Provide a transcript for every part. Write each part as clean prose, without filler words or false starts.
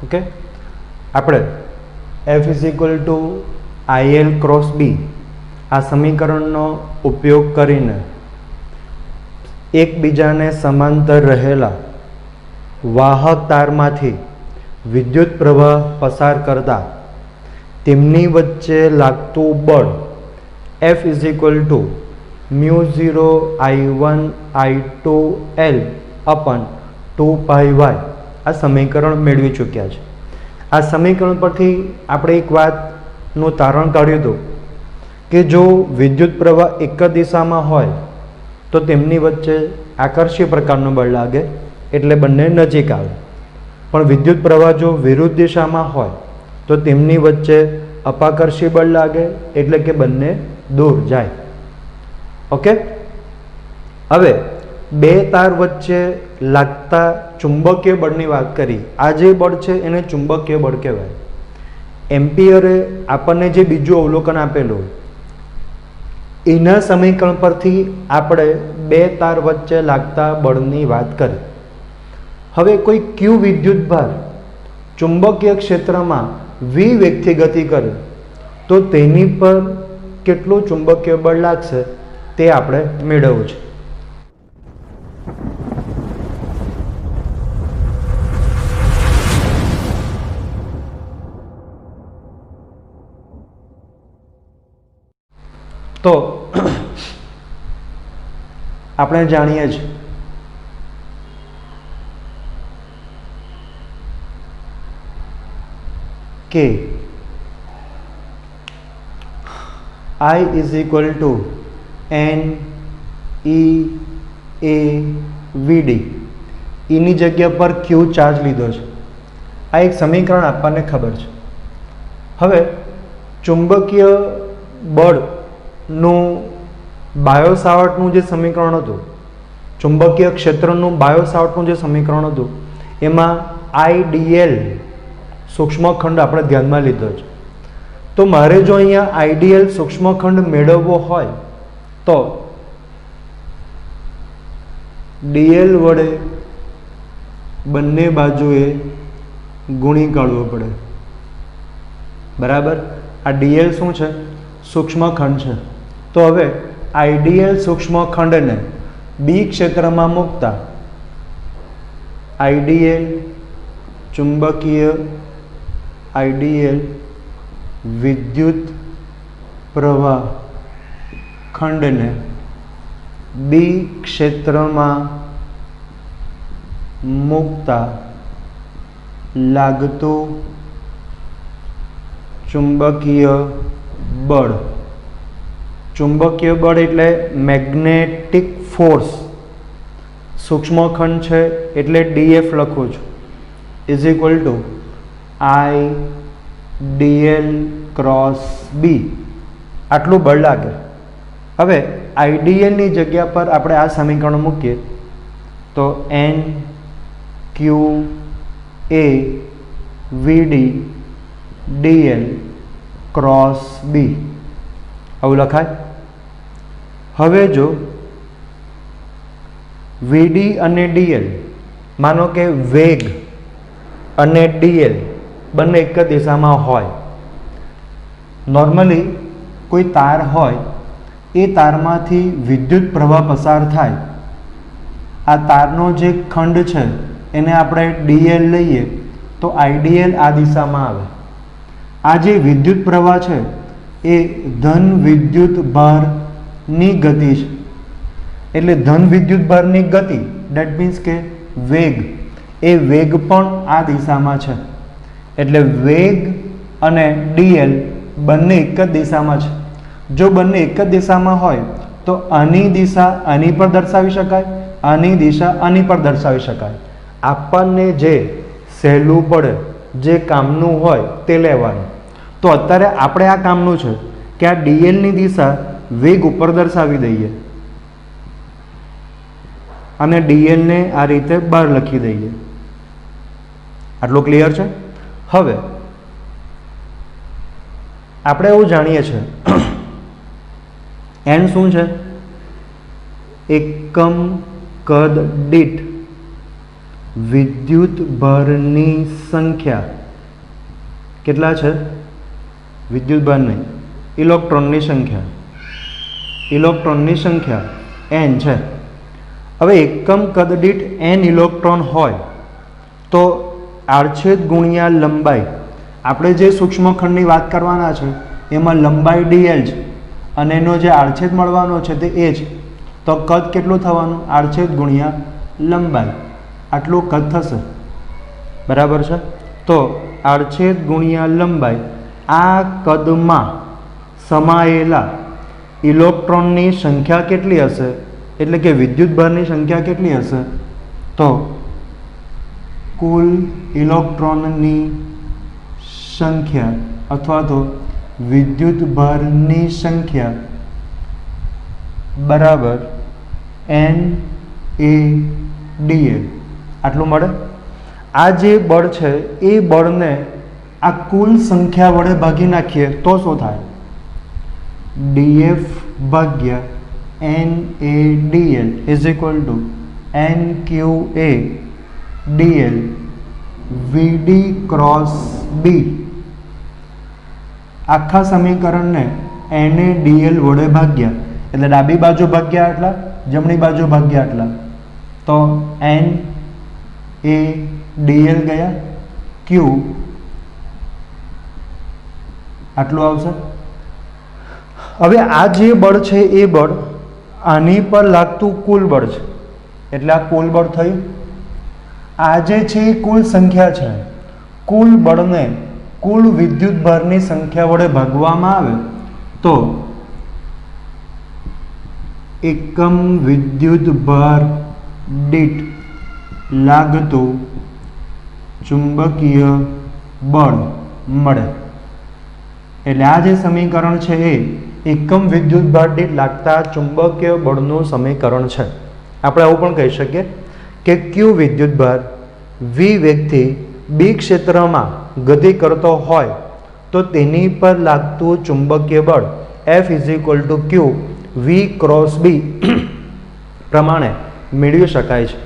Okay આપણે F = IL × B આ સમીકરણનો ઉપયોગ કરીને એકબીજાને સમાંતર રહેલા વાહક તારમાંથી વિદ્યુત પ્રવાહ પસાર કરતા તેમની વચ્ચે લાગતું બળ F = μ0 I1 I2 L / 2πy આ સમીકરણ મેળવી ચૂક્યા છે। આ સમીકરણ પરથી આપણે એક વાતનું તારણ કાઢ્યું હતું કે જો વિદ્યુત પ્રવાહ એક જ દિશામાં હોય તો તેમની વચ્ચે આકર્ષીય પ્રકારનું બળ લાગે એટલે બંને નજીક આવે, પણ વિદ્યુત પ્રવાહ જો વિરુદ્ધ દિશામાં હોય તો તેમની વચ્ચે અપાકર્ષી બળ લાગે એટલે કે બંને દૂર જાય। ઓકે, હવે બે તાર વચ્ચે લાગતા ચુંબકીય બળની વાત કરી। આ જે બળ છે એને ચુંબકીય બળ કહેવાય। એમ્પિયરે આપણને જે બીજું અવલોકન આપેલું એના સમીકરણ પરથી આપણે બે તાર વચ્ચે લાગતા બળની વાત કરી। હવે કોઈ ક્યુ વિદ્યુતભાર ચુંબકીય ક્ષેત્રમાં v વેગથી ગતિ કરે તો તેની પર કેટલું ચુંબકીય બળ લાગશે તે આપણે મેળવવું છે। તો આપણે જાણીએ છીએ કે I = NE_AVD એની જગ્યા પર Q ચાર્જ લીધો છે। આ એક સમીકરણ આપણને ખબર છે। હવે ચુંબકીય બળનું બાયો-સાવર્ટનું જે સમીકરણ હતું, ચુંબકીય ક્ષેત્રનું બાયો-સાવર્ટનું જે સમીકરણ હતું એમાં IDL સૂક્ષ્મખંડ આપણે ધ્યાનમાં લીધો છે। તો મારે જો અહીંયા IDL સૂક્ષ્મખંડ મેળવવો હોય તો DL વડે બંને બાજુએ ગુણી કાઢવો પડે, બરાબર। આ DL શું છે? સૂક્ષ્મખંડ છે। તો હવે IDL સૂક્ષ્મખંડને બી ક્ષેત્રમાં મૂકતા IDL ચુંબકીય IDL વિદ્યુત પ્રવાહ ખંડને બી ક્ષેત્રમાં મૂકતા લાગતું ચુંબકીય બળ, ચુંબકીય બળ એટલે મેગ્નેટિક ફોર્સ, સૂક્ષ્મખંડ છે એટલે DF લખું છું =IDL × B આટલું બળ લાગે। હવે IDL ની જગ્યા પર આપણે આ સમીકરણ મૂકીએ તો NQAVD DL × B આવું લખાય। હવે જો VD અને DL માનો કે વેગ અને DL બંને એક જ દિશામાં હોય, નોર્મલી કોઈ તાર હોય એ તારમાંથી વિદ્યુત પ્રવાહ પસાર થાય, આ તારનો જે ખંડ છે એને આપણે DL લઈએ તો IDL આ દિશામાં આવે। આ જે વિદ્યુત પ્રવાહ છે એ ધન વિદ્યુત ભારની ગતિ છે, એટલે ધન વિદ્યુત ભારની ગતિ ડેટ મીન્સ કે વેગ, એ વેગ પણ આ દિશામાં છે, એટલે વેગ અને DL બંને એક જ દિશામાં છે। જો બંને એક જ દિશામાં હોય તો આની દિશા આની પર દર્શાવી શકાય, આની દિશા આની પર દર્શાવી શકાય। આપણને જે સહેલું પડે, જે કામનું હોય તે લેવાનું। તો અત્યારે આપણે આ કામનું છે કે આ DL ની દિશા વેગ ઉપર દર્શાવી દઈએ અને DL ને આ રીતે બહાર લખી દઈએ। આટલું ક્લિયર છે? હવે આપણે એવું જાણીએ છીએ n શું છે? એકમ કદ દીઠ વિદ્યુત ભારની સંખ્યા કેટલા છે? વિદ્યુત ભાર નહીં, ઇલેક્ટ્રોનની સંખ્યા n છે. હવે એકમ કદ દીઠ n ઇલેક્ટ્રોન હોય તો આડછેદ ગુણ્યા લંબાઈ, આપણે જે સૂક્ષ્મખંડની વાત કરવાના છે એમાં લંબાઈ dl છે અને એનો જે આડછેદ મળવાનો છે તે a છે. તો કદ કેટલું થવાનું? આડછેદ ગુણ્યા લંબાઈ, આટલું કદ થશે. બરાબર છે? તો આડછેદ ગુણ્યા લંબાઈ, આ કદમાં સમાયેલા ઇલેક્ટ્રોનની સંખ્યા કેટલી હશે? એટલે કે વિદ્યુત ભારની સંખ્યા કેટલી હશે? તો કુલ ઇલેક્ટ્રોનની સંખ્યા અથવા તો વિદ્યુત ભારની સંખ્યા બરાબર NaDl આટલું મળે. આ જે બળ છે એ બળને આ કુલ સંખ્યા વડે ભાગી નાખીએ તો શું થાય? dF ભાગ્યા NaDl is equal two NQADL VD cross B. આખા સમીકરણને NaDl વડે ભાગ્યા એટલે ડાબી બાજુ ભાગ્યા આટલા, જમણી બાજુ ભાગ્યા આટલા, તો NaDl ગયા, Q આટલું આવશે. હવે આ જે બળ છે એ બળ આની પર લાગતું કુલ બળ છે એટલે આ કુલ બળ થયું. આ જે છે એ કુલ સંખ્યા છે. કુલ બળને કુલ વિદ્યુત ભારની સંખ્યા વડે ભાગવામાં આવે તો એકમ વિદ્યુત ભાર દીઠ લાગતું ચુંબકીય બળ મળે. એટલે આ જે સમીકરણ છે એ એકમ વિદ્યુત ભાર દીઠ લાગતા ચુંબકીય બળનું સમીકરણ છે. આપણે આવું પણ કહી શકીએ કે Q વિદ્યુત ભાર V વેગથી B ક્ષેત્રમાં ગતિ કરતો હોય તો તેની પર લાગતું ચુંબકીય બળ F is equal to Q V cross B પ્રમાણે મેળવી શકાય છે.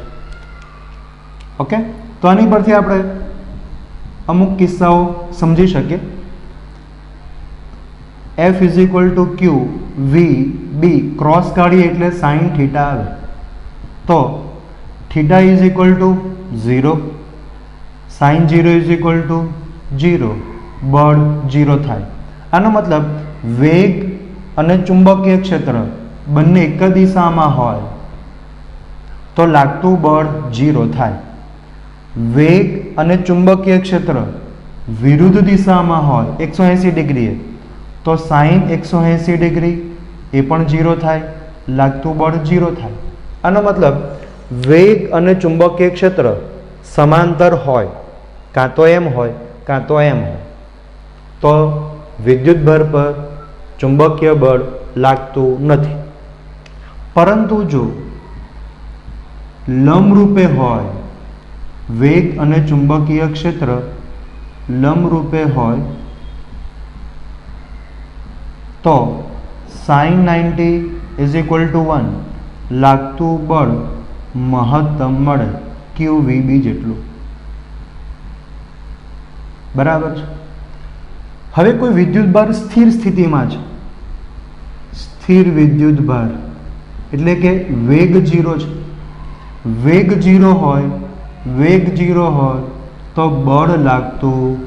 ઓકે, તો આની પરથી આપણે અમુક કિસ્સાઓ સમજી શકીએ. F is equal to Q V B cross કાઢીએ એટલે સાઇન થીટા આવે તો theta is equal to 0, sine 0 is equal to 0, બળ 0 થાય. આનો મતલબ વેગ અને ચુંબકીય ક્ષેત્ર બંને એક જ દિશામાં હોય તો લાગતું બળ 0 થાય. વેગ અને ચુંબકીય ક્ષેત્ર વિરુદ્ધ દિશામાં હોય 180 ડિગ્રીએ તો સાઇન 180 ડિગ્રી એ પણ 0 થાય, લાગતું બળ 0 થાય. આનો મતલબ વેગ અને ચુંબકીય ક્ષેત્ર સમાંતર હોય, કાં તો એમ હોય કાં તો એમ હોય, તો વિદ્યુત ભાર પર ચુંબકીય બળ લાગતું નથી. પરંતુ જો લંબરૂપે હોય, વેગ અને ચુંબકીય ક્ષેત્ર લંબરૂપે હોય તો સાઇન 90 ઇઝ ઇક્વલ ટુ 1 લાગતું બળ મહત્તમ મળે QVB જેટલું. બરાબર છે? હવે કોઈ વિદ્યુત ભાર સ્થિર સ્થિતિમાં છે, સ્થિર વિદ્યુત ભાર એટલે કે વેગ 0 છે. વેગ 0 હોય, વેગ 0 હોય તો બળ લાગતું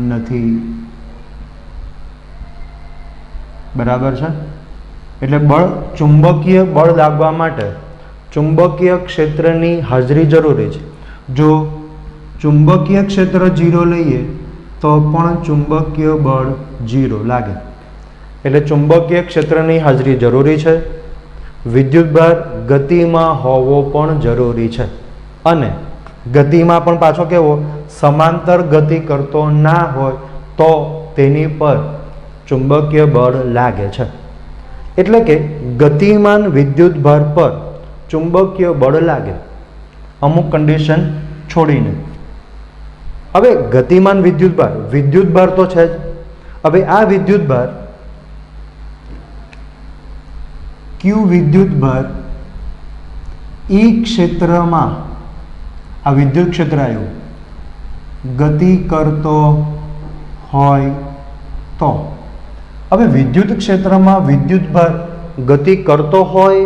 નથી. બરાબર છે? એટલે બળ, ચુંબકીય બળ લાગવા માટે ચુંબકીય ક્ષેત્રની હાજરી જરૂરી છે. જો ચુંબકીય ક્ષેત્ર 0 લઈએ તો પણ ચુંબકીય બળ 0 લાગે. એટલે ચુંબકીય ક્ષેત્રની હાજરી જરૂરી છે. વિદ્યુતભાર ગતિમાં હોવો પણ જરૂરી છે અને ગતિમાં પણ પાછો કેવો, સમાંતર ગતિ કરતો ના હોય તો તેની પર ચુંબકીય બળ લાગે છે. એટલે કે ગતિમાન વિદ્યુતભાર પર ચુંબકીય બળ લાગે અમુક કન્ડિશન છોડીને. હવે ગતિમાન વિદ્યુતભાર તો છે જ. હવે આ વિદ્યુતભાર Q વિદ્યુતભાર E ક્ષેત્રમાં આ વિદ્યુત ક્ષેત્ર આવ્યું, ગતિ કરતો હોય તો હવે વિદ્યુત ક્ષેત્રમાં વિદ્યુતભાર ગતિ કરતો હોય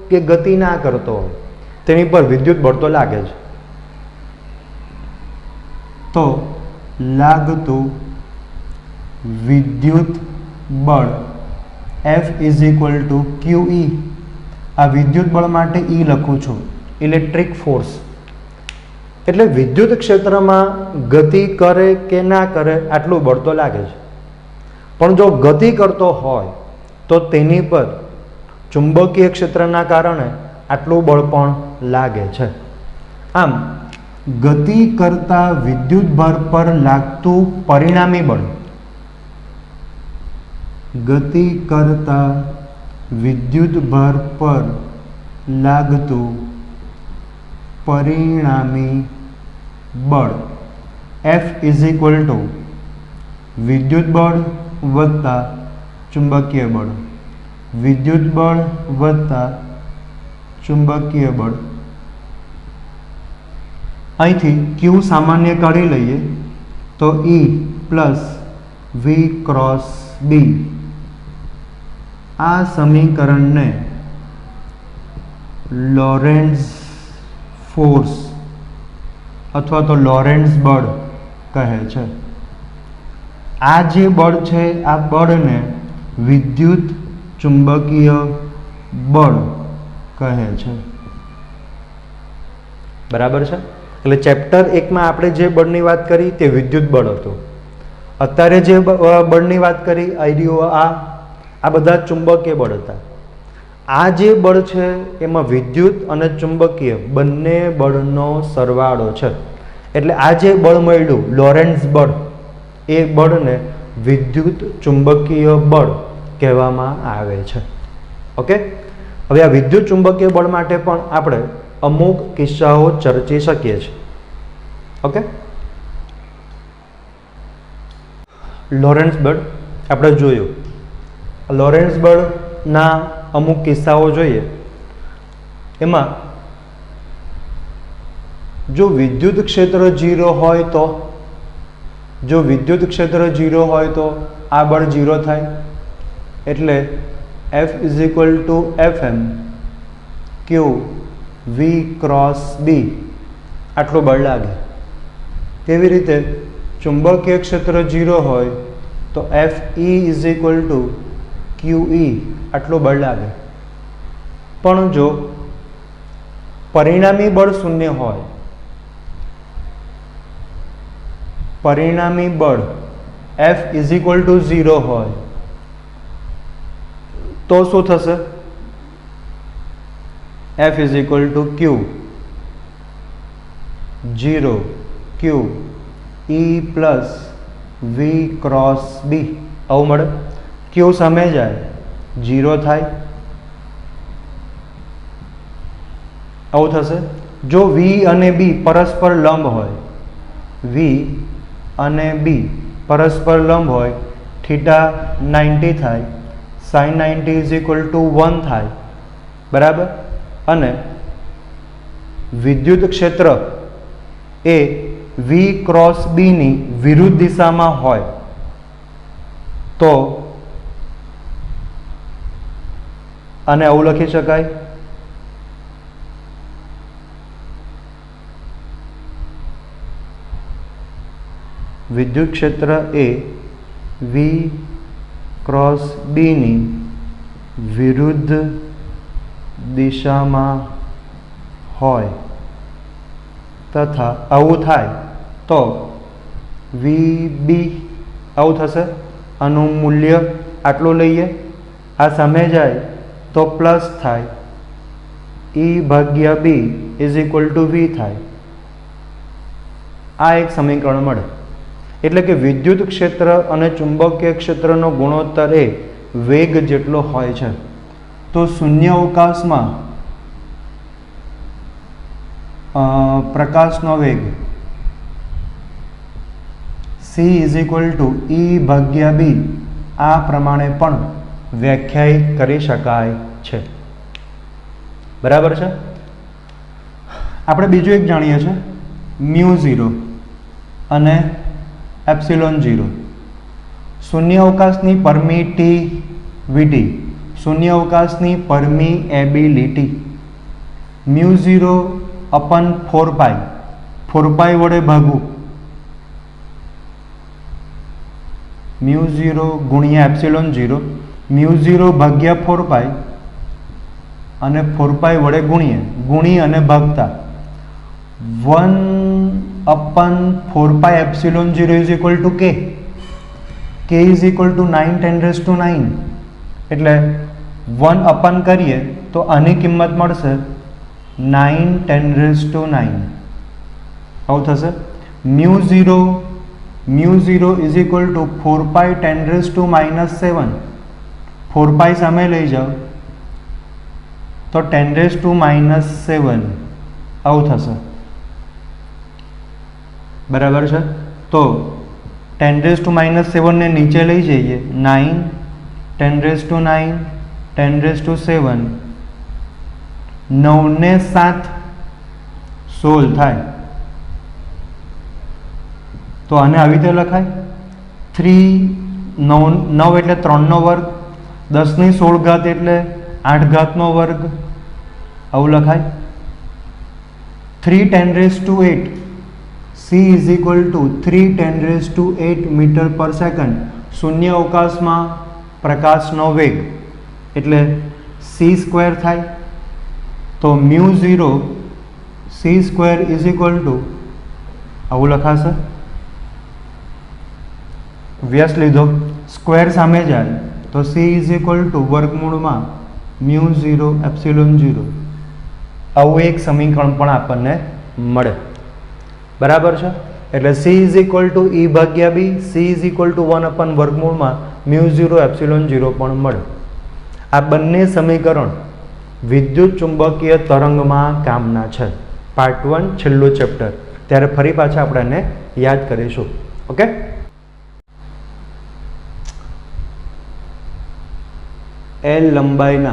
કે ગતિ ના કરતો હોય તેની પર વિદ્યુત બળ તો લાગે છે. તો લાગતું વિદ્યુત બળ F = QE. આ વિદ્યુત બળ માટે E લખું છું, ઇલેક્ટ્રિક ફોર્સ. એટલે વિદ્યુત ક્ષેત્રમાં ગતિ કરે કે ના કરે આટલું બળ તો લાગે છે, પણ જો ગતિ કરતો હોય તો તેની પર ચુંબકીય ક્ષેત્રના કારણે આટલું બળ પણ લાગે છે. આમ ગતિ કરતા વિદ્યુતભાર પર લાગતું પરિણામી બળ, ગતિ કરતા વિદ્યુતભાર પર લાગતું પરિણામી બળ F = વિદ્યુત બળ વત્તા ચુંબકીય બળ, વિદ્યુત બળ વત્તા ચુંબકીય બળ. અહીંથી Q સામાન્ય કાઢી લઈએ તો E + V × B. આ સમીકરણને લોરેન્ટ્ઝ ફોર્સ અથવા તો લોરેન્ટ્ઝ બળ કહે છે. આ જે બળ છે આ બળને વિદ્યુત ચુંબકીય બળ કહે છે. બરાબર છે. એટલે ચેપ્ટર 1 માં આપણે જે બળની વાત કરી તે વિદ્યુત બળ હતું. અત્યારે જે બળની વાત કરી આઈડીઓ આ બધા ચુંબકીય બળ હતા. આ જે બળ છે એમાં વિદ્યુત અને ચુંબકીય બંને બળનો સરવાળો છે. એટલે આ જે બળ મળ્યું લોરેન્ટ્ઝ બળ, એ બળને વિદ્યુત ચુંબકીય બળ કહેવામાં આવે છે. ઓકે. હવે આ વિદ્યુત ચુંબકીય બળ માટે પણ આપણે અમુક કિસ્સાઓ ચર્ચી શકીએ છીએ. ઓકે. લોરેન્ટ્ઝ બળ આપણે જોયું. લોરેન્ટ્ઝ બળના અમુક કિસ્સાઓ જોઈએ. એમાં જો વિદ્યુત ક્ષેત્ર 0 હોય તો, જો વિદ્યુત ક્ષેત્ર 0 હોય તો આ બળ 0 થાય. એટલે F = Fm Q V × B આટલું બળ લાગે. તેવી રીતે ચુંબકીય ક્ષેત્ર 0 હોય તો Fe = QE આટલું બળ લાગે. પણ જો પરિણામી બળ 0 હોય, પરિણામી બળ F = 0 હોય તો શું થશે? F = Q 0 Q E + V × B આવું મળે. Q સામે જાય 0 થાય, આવું થશે. જો V અને B પરસ્પર લંબ હોય, V અને B પરસ્પર લંબ હોય, θ 90 થાય, sin 90 = 1 થાય. બરાબર. અને વિદ્યુત ક્ષેત્ર એ V × B ની વિરુદ્ધ દિશામાં હોય તો આને આવું લખી શકાય. વિદ્યુત ક્ષેત્ર એ V × B ની વિરુદ્ધ દિશામાં હોય તથા આવું થાય તો VB આવું થશે. આનું મૂલ્ય આટલું લઈએ, આ સામે જાય તો પ્લસ થાય, E/B = V થાય. આ એક સમીકરણ મળે. એટલે કે વિદ્યુત ક્ષેત્ર અને ચુંબકીય ક્ષેત્રનો ગુણોત્તર એ વેગ જેટલો હોય છે. તો શૂન્ય અવકાશમાં પ્રકાશનો વેગ C = E/B આ પ્રમાણે પણ વ્યાખ્યાયિત કરી શકાય છે. બરાબર છે. આપણે બીજું એક જાણીએ છીએ म्यू जीरो अने एप्सिलॉन जीरो। शून्य अवकाशनी परमिटिविटी, शून्य अवकाशनी परमिएबिलिटी म्यू जीरो अपन 4 पाई वडे भागू, म्यू जीरो गुणिया एप्सिलॉन जीरो, म्यू जीरो भाग्या 4 पाई अने 4 पाई वडे गुणी अने भागता 1/4 pi epsilon zero is equal to K, K is equal to 9 10⁹ एटले 1 अपन करिए तो आनी किंमत मळशे 9 10⁹ आउं थशे। Mu zero is equal to 4 pi 10⁻⁻7, 4 pi सामे लई जाओ तो 10⁻⁻7 आउं थशे, बराबर है। तो 10⁻⁻7 ने नीचे लई जाइए, 9 10⁹ 10⁻7 9 ने 7 16 थाय, तो आने आवी रीते लखाय 9 एटले 3 नो वर्ग, 10 ની 16 घात एटले 8 घात नो वर्ग, आવું લખાય। 3 10⁸ c is equal to 3 10⁸ metre per second. शून्य अवकाश में प्रकाशनो वेग एटले c स्क्वेर थाय, तो mu zero c square is equal to आवुं लखाशे, व्यस्त लीधो स्क्वेर सामे जाए तो c इज इक्वल टू वर्गमूल में म्यू जीरो एप्सिलॉन जीरो, आवुं एक समीकरण पण आपणने मळे, बराबर है। एटले c is equal to E भाग्या B, c is equal to 1 वर्गमूल में म्यू जीरो एप्सिलॉन जीरो पण मळे। आ बंने समीकरण विद्युत चुंबकीय तरंग में कामना है। पार्ट 1 छेल्लुं चेप्टर, त्यारे फरी पाछा आपणे एने याद करीशुं। ओके, एल लंबाईना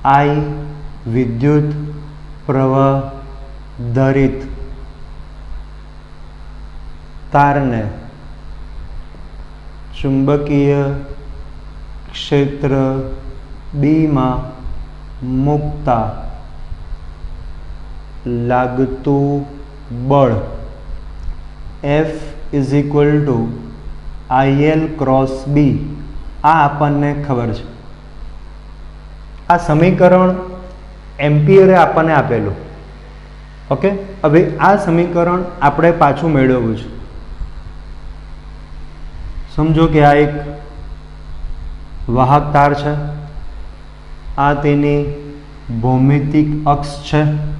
आई विद्युत प्रवाह धरित तारने चुंबकीय क्षेत्र बी में मुकता लागतु बळ F is equal to IL cross B, आ आपने खबर है। आ समीकरण एम्पियरे आपने आपेलू। ओके, हवे आ समीकरण आपणे पाछू मेळववुं छे। समझो कि आ एक वाहक तार है, आ तेनी भौमितिक अक्ष है,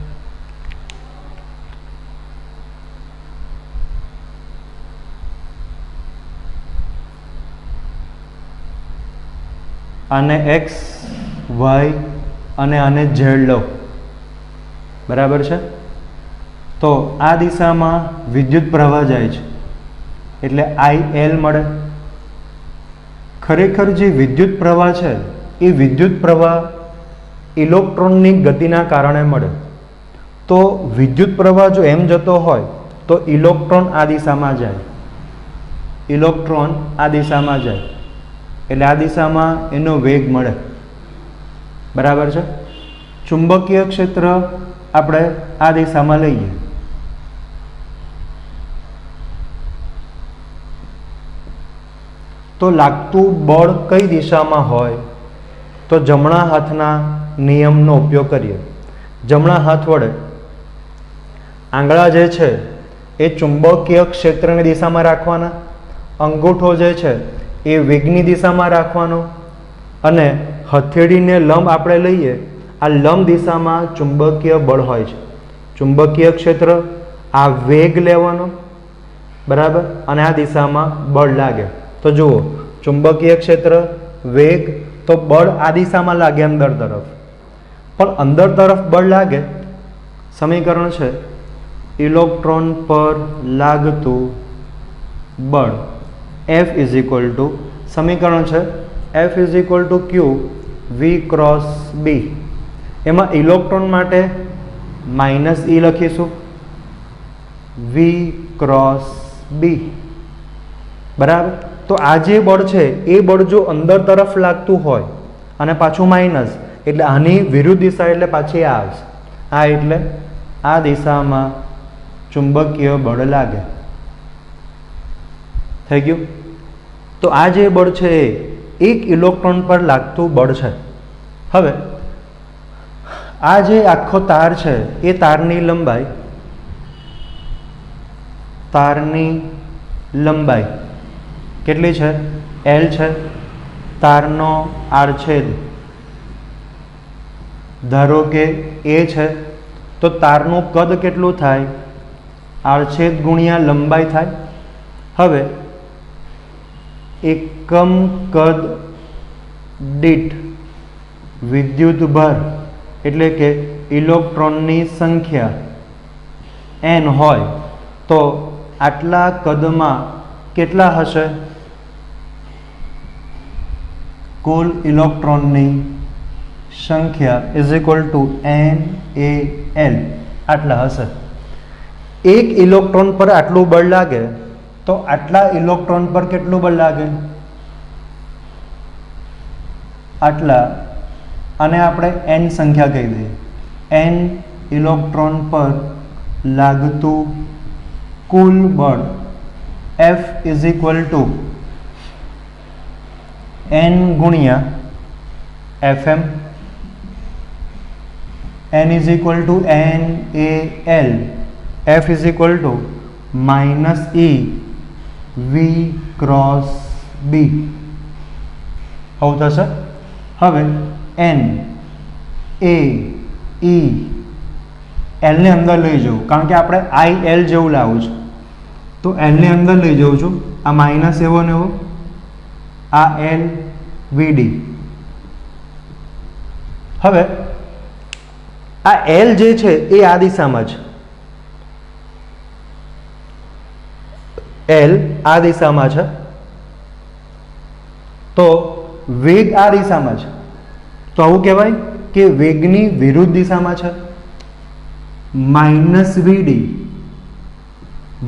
आने एक्स वाय अने आने जेड लो, बराबर है। तो आ दिशा में विद्युत प्रवाह जाए छे एटले IL मळे। खरेखर जे विद्युत प्रवाह है ये विद्युत प्रवाह इलेक्ट्रॉननी गतिना कारणे मळे। तो विद्युत प्रवाह जो एम जतो होय तो इलेक्ट्रॉन आ दिशा में जाए, इलेक्ट्रॉन आ दिशा में जाए एटले आ दिशा में एनो वेग मळे, बराबर है। चुंबकीय क्षेत्र आपणे आ दिशा में लईए तो लागतु बळ कई दिशा में होय, तो जमणा हाथना नियमनो उपयोग करिए। जमणा हाथ वडे आंगळा जे छे ए चुंबकीय क्षेत्रनी दिशा में राखवाना, अंगूठो जे छे ए वेगनी दिशा में राखवानो अने हथेळीने लंब आपणे लईए, आ लंब दिशा में चुंबकीय बळ होय छे। चुंबकीय क्षेत्र आ वेग लेवानो, बराबर, अने आ दिशा में बळ लागे। तो जुओ चुंबकीय क्षेत्र वेग तो बळ आ दिशा में लागे अंदर तरफ, पण अंदर तरफ बळ लागे समीकरण है इलेक्ट्रॉन पर लागतु बळ F इज इक्वल टू, समीकरण है F is equal to Q V cross B. એમાં ઇલેક્ટ્રોન માટે માઇનસ ઈ લખીશું, વી ક્રોસ બી. બરાબર. તો આ જે બળ છે એ બળ જો અંદર તરફ લાગતું હોય અને પાછું માઇનસ, એટલે આની વિરુદ્ધ દિશા એટલે પાછી આ આવશે. આ એટલે આ દિશામાં ચુંબકીય બળ લાગે. થઈ ગયું. તો આ જે બળ છે એ એક ઇલેક્ટ્રોન પર લાગતું બળ છે. હવે આ જે આખો તાર છે એ તારની લંબાઈ કેટલી છે? L છે. તારનો આડછેદ ધારો કે A છે, તો તારનું કદ કેટલું થાય? આડછેદ ગુણ્યા લંબાઈ થાય. હવે એકમ કદ દીઠ વિદ્યુતભાર એટલે કે ઇલેક્ટ્રોનની સંખ્યા n હોય તો આટલા કદમાં કેટલા હશે? કુલ ઇલેક્ટ્રોનની સંખ્યા ઇઝ ઇક્વલ ટુ NaL આટલા હશે. એક ઇલેક્ટ્રોન પર આટલું બળ લાગે તો આટલા ઇલેક્ટ્રોન પર કેટલું બળ લાગે? આટલા. અને આપણે n સંખ્યા કહી દઈએ. n ઇલેક્ટ્રોન પર લાગતું કુલ બળ F is equal to n ગુણ્યા Fm. n is equal to NaL. F is equal to minus E V cross B આવું થશે. હવે N A E L ને અંદર લઈ જવું, કારણ કે આપણે IL જેવું લાવવું છે. તો L ને અંદર લઈ જઉં છું. આ માઇનસ એવો ને એવો, આ L VD. હવે આ L જે છે એ આ દિશામાં છે, L આ દિશામાં છે, તો વેગ આ દિશામાં છે. તો આવું કહેવાય કે વેગની વિરુદ્ધ દિશામાં છે. માઇનસ VD,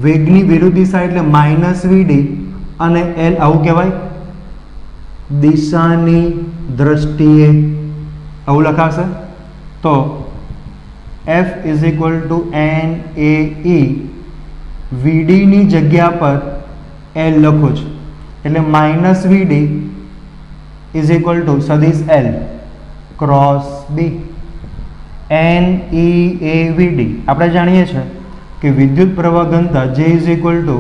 વેગની વિરુદ્ધ દિશા એટલે માઇનસ VD અને L આવું કહેવાય દિશાની દ્રષ્ટિએ આવું લખાશે. તો F is equal two NaE. VD ની જગ્યા પર L લખું છું એટલે minus VD is equal two સદિશ L ક્રોસ B. NeAVD આપણે જાણીએ છીએ કે વિદ્યુત પ્રવાહ ઘનતા J is equal two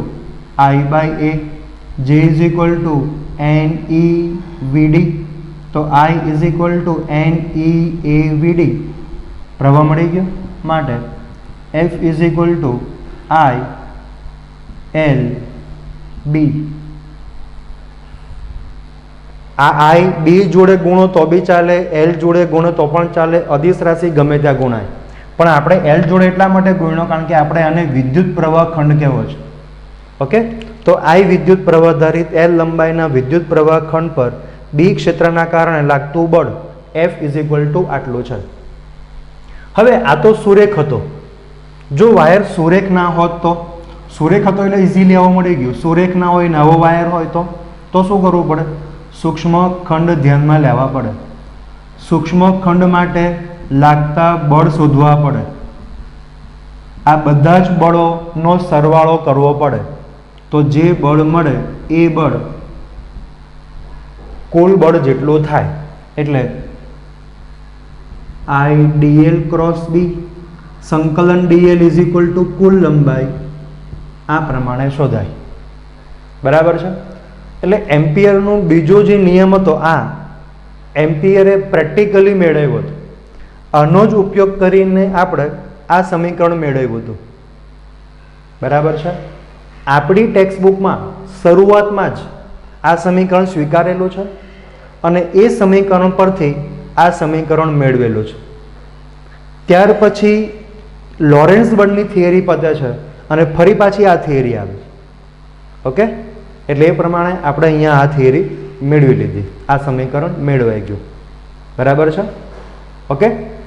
I/A. J is equal two NeVD. તો I is equal two NeAVD પ્રવાહ મળી ગયો. માટે F is equal two ILB. આ I B જોડે ગુણો તો બી ચાલે, L જોડે ગુણો તો પણ ચાલે, અદિશ રાશિ ગમે ત્યાં ગુણાય. પણ આપણે L જોડે એટલા માટે ગુણ્યો કારણ કે આપણે આને વિદ્યુત પ્રવાહ ખંડ કહેવો છે. ઓકે. તો I વિદ્યુત પ્રવાહ ધારિત L લંબાઈના વિદ્યુત પ્રવાહ ખંડ પર B ક્ષેત્રના કારણે લાગતું બળ F ઇઝ ઇક્વલ ટુ આટલું છે. હવે આ તો સુરેખ હતો. જો વાયર સુરેખ ના હોત તો, સુરેખ હતો એટલે ઇઝીલી આવું મળી ગયું. સુરેખ ના હોય, નવો વાયર હોય તો શું કરવું પડે? સૂક્ષ્મ ખંડ ધ્યાનમાં લેવા પડે. સૂક્ષ્મ ખંડ માટે લાગતા બળ શોધવા પડે. આ બધા જ બળોનો સરવાળો કરવો પડે. તો જે બળ મળે એ બળ કુલ બળ જેટલું થાય. એટલે IDL ક્રોસ B સંકલન DL ઇઝ ઇક્વલ ટુ કુલ લંબાઈ આ પ્રમાણે શોધાય. બરાબર છે. એટલે એમ્પિયરનો બીજો જે નિયમ હતો આ એમ્પિયરે પ્રેક્ટિકલી મેળવ્યો હતો. આનો જ ઉપયોગ કરીને આપણે આ સમીકરણ મેળવ્યું હતું. બરાબર છે. આપણી ટેક્સ્ટબુકમાં શરૂઆતમાં જ આ સમીકરણ સ્વીકારેલું છે અને એ સમીકરણ પરથી આ સમીકરણ મેળવેલું છે. ત્યાર પછી લોરેન્સ બળની થિયરી પતે છે અને ફરી પાછી આ થિયરી આવે છે. ઓકે. એટલે એ પ્રમાણે આપણે અહીંયા આ થિયરી મેળવી લીધી, આ સમીકરણ મેળવાઈ ગયું. બરાબર છે? ઓકે.